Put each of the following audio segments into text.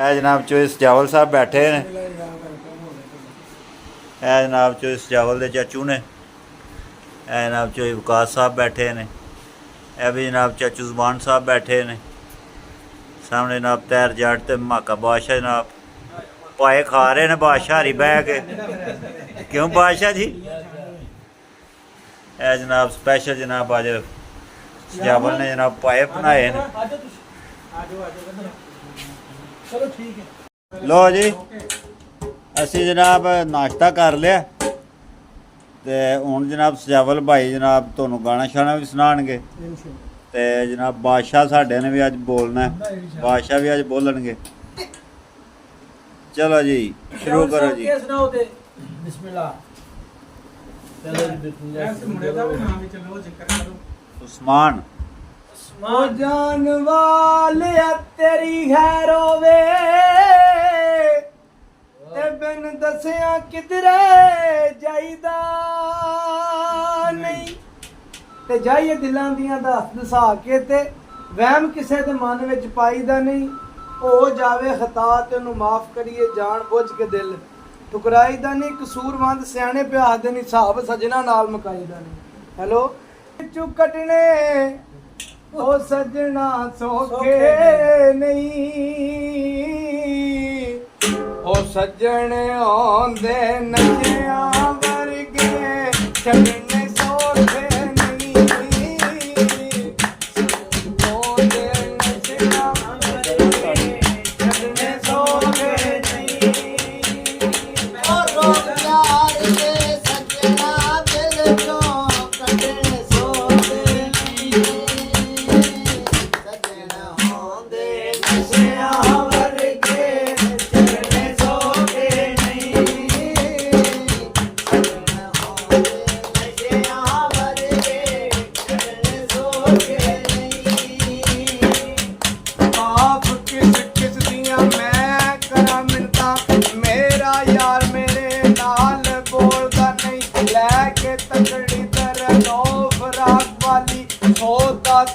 जनाब चोइस जावल साहब बैठे ने, जनाब चोइस जावल के चाचू ने, जनाब चोइस विकास साहब बैठे ने, भी जनाब चाचू जुबान साहब बैठे ने सामने। जनाब तैर जट तो माका बादशाह जनाब पाए खा रहे ने बादशाह हरी बह के। क्यों बादशाह जी? जनाब स्पैशल जनाब अज जावल ने जनाब पाए बनाए ने। लो जी असी जनाब नाश्ता कर लिया ते हुण जनाब सजावल भाई जनाब तुहानू गाना शाना भी सुनाणगे ते जनाब बादशाह साडे ने भी अज बोलना है, बादशाह भी अज बोलणगे। चलो जी शुरू करो जी। उस्मान ओ जान वाले तेरी खैर होवे ते बिन दसिया किधरे जाईदा नहीं ते जाइए दिलां दियां दस दसा के ते वहम किसे दे मन विच पाईदा नहीं। हो जावे खता ते ओनू माफ करिए जान बुझ के दिल ठुकराईदा नहीं। कसूरवंद सियाणे पे आखदे नहीं हिसाब सजना नाल मुकाईदा नहीं। हेलो चू कटने ओ सजना सौखे नहीं ओ सजने आंदे नचिया वर्गे छड़ने सौखे नहीं आंदे नचिया वर्गे छड़ने सौखे नहीं और यार के सजना दिल जो कटने सौखे नहीं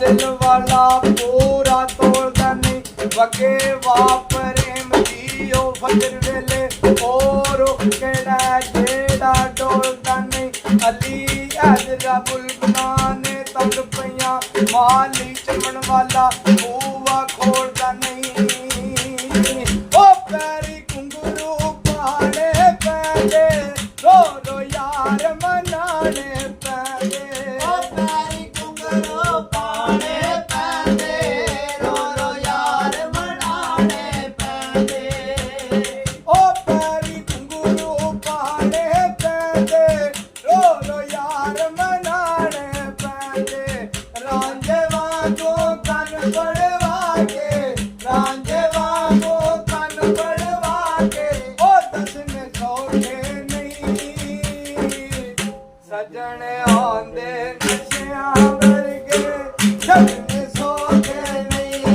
दिल वाला पूरा तोड़दा नहीं वके वापरेम दियो फजर वेले और केड़ा जेड़ा डोलदा नहीं। अली अजरा बुलबुला ने तंग पईया माली चमन वाला बूआ खोलदा नहीं। ओ पैरी कुंगरू पाड़े पैदे रो रो यार मनाने पैदे ओ पैरी कुंगरू सजने आंदे नशिया वर्गे छड़ने सौखे नहीं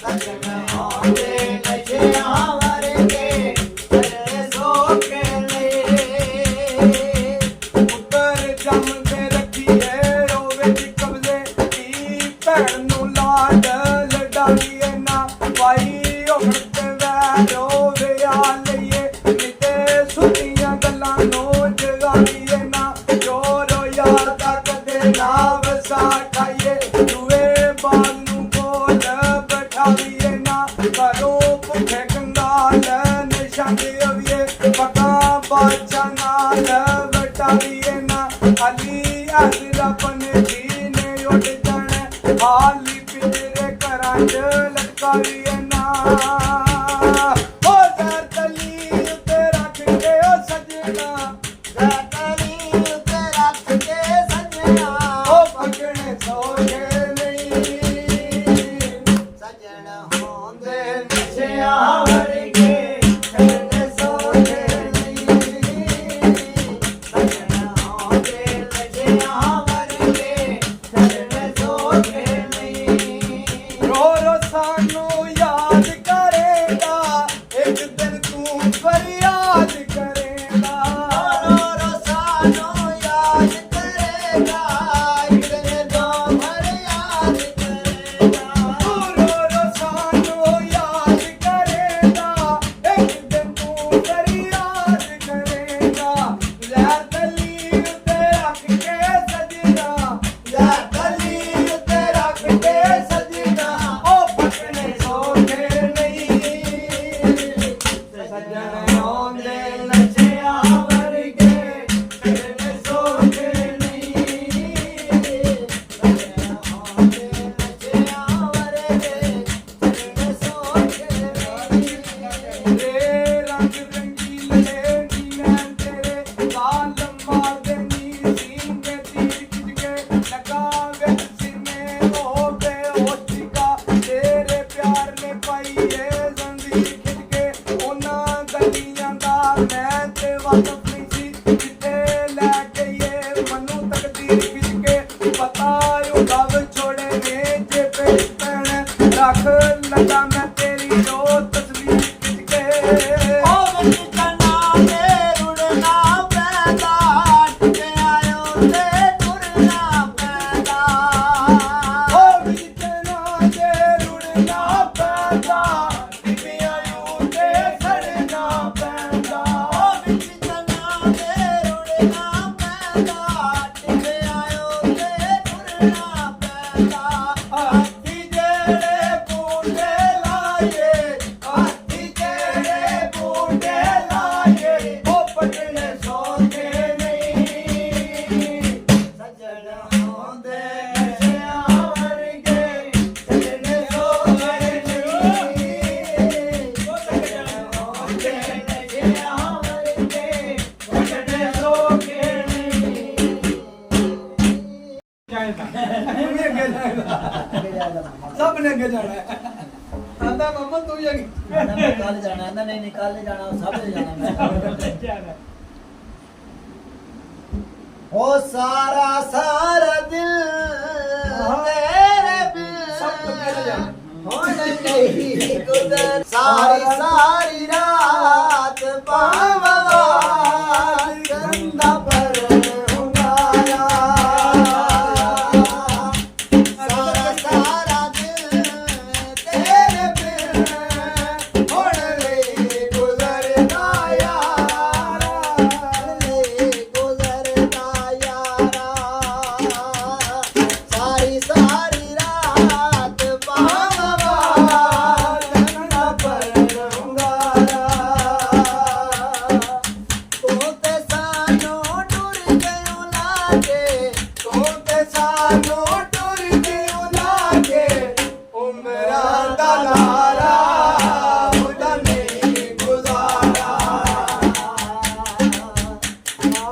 सजने आंदे नशिया वर्गे छड़ने सौखे नहीं। उतर जम के रखिए रोवे दी कबजे दी भैन नू लाड लडाईए ना पाई उमड़ते वै रोवे आ लईए किते सुतियां गल्लां नो जगाईए ना जोरो यार तक दे नाव सा खाइए दुए बाग नू कोल बैठाईए ना करो भुखे कंगाल निशाने अविए पका बाचा नाल बैठाईए ना। अली अजरा पने जी ने उड़ जाने हाली पिंजरे करां च लटकाईए ना। ओ जरतली उते रख के ओ सजना जरतली उते रख के सजना ओ पकड़ने सौखे नहीं सजना होंदे नशिया वर्गे छड़ने सौखे नहीं सजना होंदे नशिया वर्गे छड़ने सौखे नहीं। रो रो सानू याद करेगा एक दिन तू फरियाद करेगा रो रो सानू याद करेगा एक दिन तू फरियाद करेगा रो रो सानू याद ਜੋ ਤਸਵੀਰ ਖਿੱਚ ਕੇ ਉਹ ਵਿੱਚ ਚਨਾ ਦੇ ਰੁੜਨਾ ਪੈਂਦਾ ਟਿਕੇ ਆਇਓ ਤੇ ਟੁਰਨਾ ਪੈਂਦਾ ਉਹ ਵਿੱਚ ਨਾ ਦੇ ਰੁੜਨਾ ਪੈਂਦਾ ਟਿਕਿਆ ਨੂੰ ਤੇ ਸੜਨਾ ਪੈਂਦਾ ਉਹ ਵਿੱਚ ਚਨਾ ਦੇ ਰੁੜਨਾ ਪੈਂਦਾ ਟਿਕੇ ਆਇਓ ਤੇ ਟੁਰਨਾ ਪੈਂਦਾ ਹੱਥੀ ਜਿਹੜੇ ਬੂਟੇ ਲਾਏ ਹੱਥੀ ਜਿਹੜੇ ਬੂਟੇ ਲਾਏ ਉਹ ਪਟਣੇ ਸੌਂਦੇ ਨਹੀਂ ਸੱਜਣ ਆਉਂਦੇ ਨਸ਼ਿਆਂ ਵਰਗੇ ਸਜਣੇ ਸੌਂਦੇ ਨਹੀਂ ਉਹ ਸਜਣ ਆਉਂਦੇ ਨਸ਼ਿਆਂ ਵਰਗੇ ਸਜਣੇ ਸੌਂਦੇ ਨਹੀਂ ਸਭ ਨੇ ਅੱਗੇ ਜਾਣਾ ਆਂਦਾ ਮੰਮਾ ਤੂੰ ਹੀ ਅੱਗੇ ਮੈਂ ਕੱਲ ਜਾਣਾ ਨਹੀਂ ਕੱਲ ਜਾਣਾ ਸਭ ਨੇ ਜਾਣਾ ਉਹ ਸਾਰਾ ਸਾਰਾ ਦਿਲ ਤੇਰੇ ਬਿਨ ਸਭ ਤੋਂ ਪਹਿਲਾਂ ਜਾਣਾ ਹੁਣ ਨਹੀਂ ਗੁਜ਼ਰ ਸਾਰੀ ਸਾਰੀ ਰਾਤ ਪਾਵਾਂ ਗੰਦਾ ਪਰ ਹੁੰਗਾਰਾ ਸਾਰਾ ਸਾਰਾ ਦਿਲ ਤੇਰੇ ਬਿਨ ਹੁਣ ਨਹੀਂ ਗੁਜ਼ਰਦਾ ਯਾਰਾ ਨਹੀਂ ਗੁਜ਼ਰਦਾ ਯਾਰਾ ਸਾਰੀ ਸਾਰੀ ਰਾਤ ਪਾਵਾਂ ਗੰਦਾ ਪਰ ਹੁੰਗਾਰਾ ਤੂੰ ਤੇ ਸਾਨੂੰ ਟੁਰ ਗਇਓ ਲਾਗੇ ਤੂੰ ਤੇ ਸਾਨੂੰ ਟੁਰ ਗਿਓ ਲਾਗੇ ਉਮਰਾਂ ਦਾ ਨਾਰਾ ਉਹਦਾ ਨਹੀਂ ਗੁਜ਼ਾਰਾ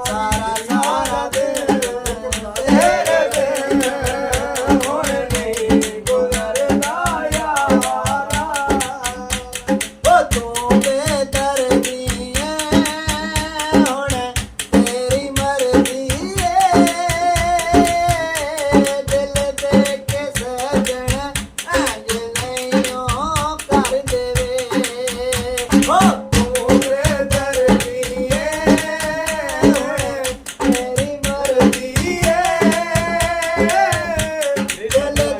ਸਾਰਾ ਸਾਰਾ ਦਿਲ ਤੇਰੇ ਬਿਨ ਹੁਣ ਨਹੀਂ ਗੁਜ਼ਰਦਾ ਯਾਰਾ ਉਹ ਤੂੰ ਬੇਦਰਦੀ ਏ ਹੁਣ ਤੇਰੀ ਮਰਜ਼ੀ ਏ ਦਿਲ ਦੇ ਕੇ ਸਜਣ ਅੰਜ ਨਹੀਂਓ ਕਰ ਦੇਵੇ ਉਹ ਤੂੰ ਰੇ ਦਰਦੀ ਏ ਤੇਰੀ ਮਰਜ਼ੀ ਏ ਦਿਲ ਦੇ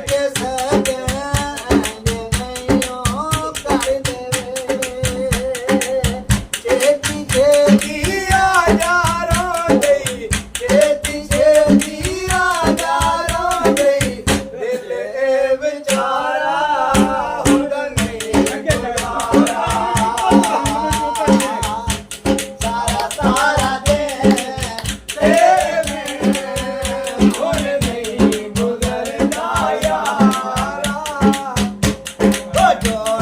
ਕੇ ਸਜਣ ਅੰਜ ਨਹੀਂਓ ਕਰ ਦੇਵੇ ਛੇਤੀ ਛੇਤੀ ਕੀ ਆ ਜਾ ਰੋਂਦੀ ਛੇਤੀ ਛੇਤੀ ਆ ਜਾ ਰੋਂਦੀ ਦਿਲ ਏ ਵਿਚਾਰਾ ਹੁੰਦਾ ਨਹੀਂ ਗੁਜ਼ਾਰਾ ਸਾਰਾ ਸਾਰਾ ਦਿਨ ਤੇਰੇ ਬਿਨ ਹੁਣ ਨਹੀਂ ਗੁਜ਼ਰਦਾ ਯਾਰਾ ਉਹ ਜੋ